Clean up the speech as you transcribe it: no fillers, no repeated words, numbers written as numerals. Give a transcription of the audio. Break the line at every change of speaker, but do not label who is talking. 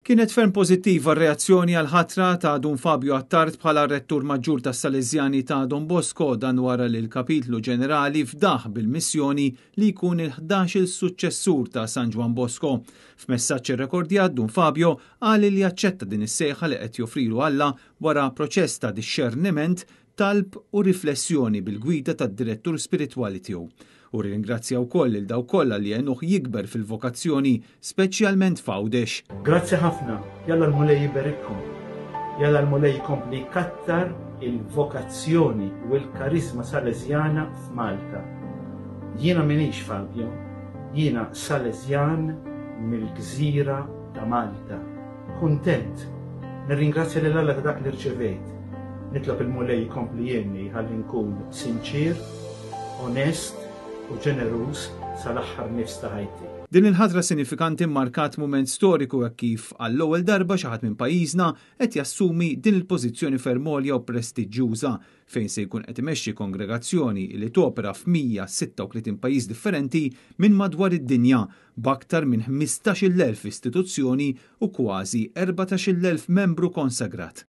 Kienet ferm pożittiva r-reazzjoni għal ħatra ta' Dun Fabio Attard bħala rettur maġġur tas-Salesjani ta' Don Bosco dan wara li l-Kapitlu Ġenerali fdaħ bil-missjoni li jkun il-11 il-suċċessur ta' San Juan Bosco. F'messaġġ irrekordjat Dun Fabio qal li jaċċetta din is-sejħa li qed joffrilu Alla wara proċess ta' dixxerniment, talb u riflessjoni bil-gwida tad-direttur spiritwali tiegħu. U ringrazzja wkoll il daw kollha li għenuh jikber fil-vokazzjoni, speċjalment f'Għawdex.
Grazzi ħafna, jalla l-Mulej jiberikkom. Jalla l-Mulej jkompli kattar il-vokazzjoni u l-karizma salesjana f'Malta. Jiena minix Fabio, jiena Salesjan mill-Gżira ta' Malta. Kuntent, nirringrazzja lil Alla ta' dak li rċevejt. Nitlob il-Mulej jkompli jenni ħalli nkun sinċir, onest u ġeneruż sal-aħħar nifs ta' ħajti.
Din il-ħatra sinifikanti mmarkat mument storiku hekk kif għall-ewwel darba xi ħadd minn pajjiżna qed jassumi din il-pożizzjoni fermolja u prestiġjuża fejn se jkun qed imexxi kongregazzjoni li topera f'136 pajjiż differenti minn madwar id-dinja b'aktar minn 15,000 istituzzjoni u kważi 14,000 membru konsagrat.